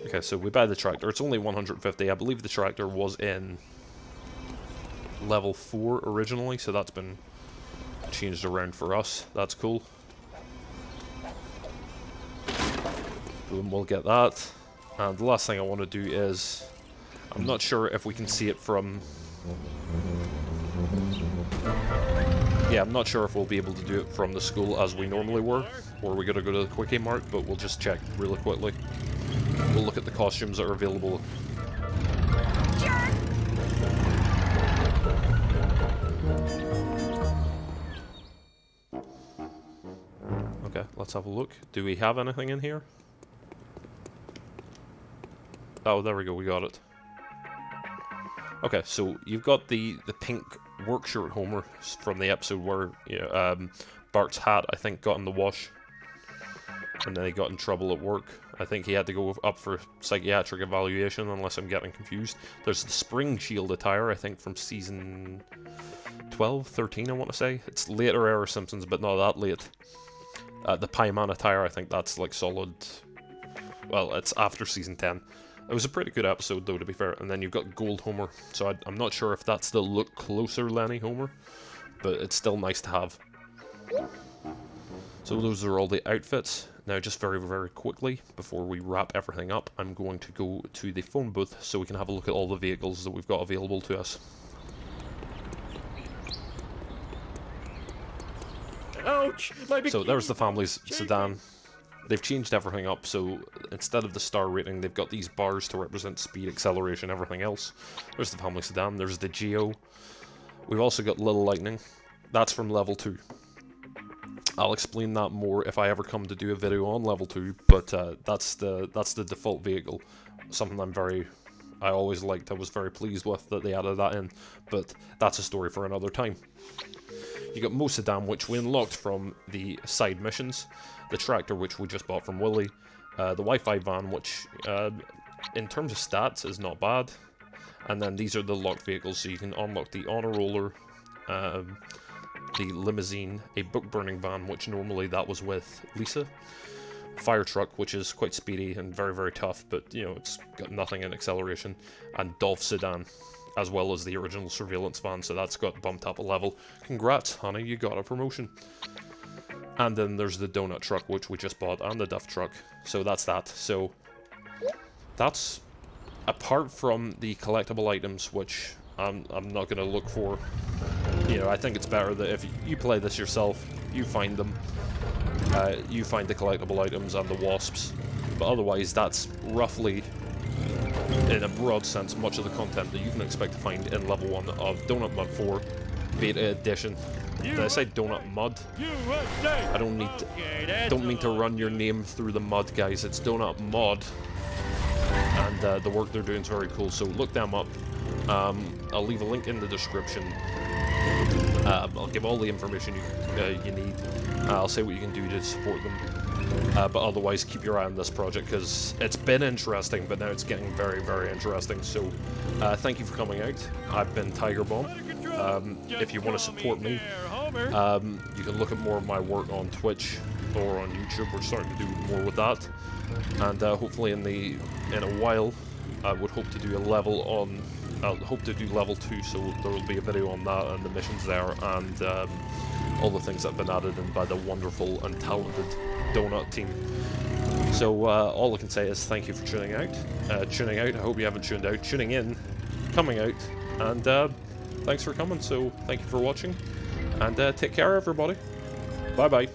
Okay, so we buy the tractor. It's only 150. I believe the tractor was in level 4 originally, so that's been changed around for us. That's cool. Boom, we'll get that. And the last thing I want to do is, I'm not sure if we can see it from... Yeah, I'm not sure if we'll be able to do it from the school as we normally were, or we're going to go to the Kwik N Mart, but we'll just check really quickly. We'll look at the costumes that are available. Okay, let's have a look. Do we have anything in here? Oh, there we go, we got it. Okay, so you've got the pink work shirt Homer from the episode where Bart's hat, I think, got in the wash. And then he got in trouble at work. I think he had to go up for psychiatric evaluation, unless I'm getting confused. There's the Spring Shield attire, I think, from season 12, 13, I want to say. It's later era Simpsons, but not that late. The Pie Man attire, I think that's like solid... Well, it's after season 10. It was a pretty good episode, though, to be fair. And then you've got Gold Homer, so I'm not sure if that's the look closer Lenny Homer, but it's still nice to have. So those are all the outfits. Now, just very, very quickly, before we wrap everything up, I'm going to go to the phone booth so we can have a look at all the vehicles that we've got available to us. Ouch! So there's the family's sedan. They've changed everything up, so instead of the star rating, they've got these bars to represent speed, acceleration, everything else. There's the family sedan, there's the Geo. We've also got Little Lightning. That's from level 2. I'll explain that more if I ever come to do a video on level 2, but that's the default vehicle. Something I always liked, I was very pleased with that they added that in, but that's a story for another time. You got Mo Sedan, which we unlocked from the side missions, the tractor, which we just bought from Willie, the Wi-Fi van, which in terms of stats is not bad, and then these are the locked vehicles, so you can unlock the Honor Roller, the Limousine, a book-burning van, which normally that was with Lisa, Fire Truck, which is quite speedy and very, very tough, but, you know, it's got nothing in acceleration, and Dolph Sedan, as well as the original surveillance van, so that's got bumped up a level. Congrats, honey, you got a promotion. And then there's the donut truck, which we just bought, and the Duff truck, so that's that. So, that's, apart from the collectible items, which I'm not going to look for. You know, I think it's better that if you play this yourself, you find them. You find the collectible items and the wasps. But otherwise, that's roughly, in a broad sense, much of the content that you can expect to find in level 1 of Donut Mud 4 Beta Edition. Did I say Donut Mud? I don't mean to run your name through the mud, guys. It's Donut Mod. And the work they're doing is very cool, so look them up. I'll leave a link in the description. I'll give all the information you need. I'll say what you can do to support them. But otherwise, keep your eye on this project, because it's been interesting, but now it's getting very, very interesting. So, thank you for coming out. I've been Tiger Bomb. if you want to support me, you can look at more of my work on Twitch or on YouTube. We're starting to do more with that, and hopefully in a while, I would hope to do a level on. I'll hope to do level 2, so there will be a video on that and the missions there, and all the things that have been added in by the wonderful and talented Donut team. So all I can say is thank you for tuning out. I hope you haven't tuned out. Tuning in, coming out, and thanks for coming. So thank you for watching, and take care, everybody. Bye bye.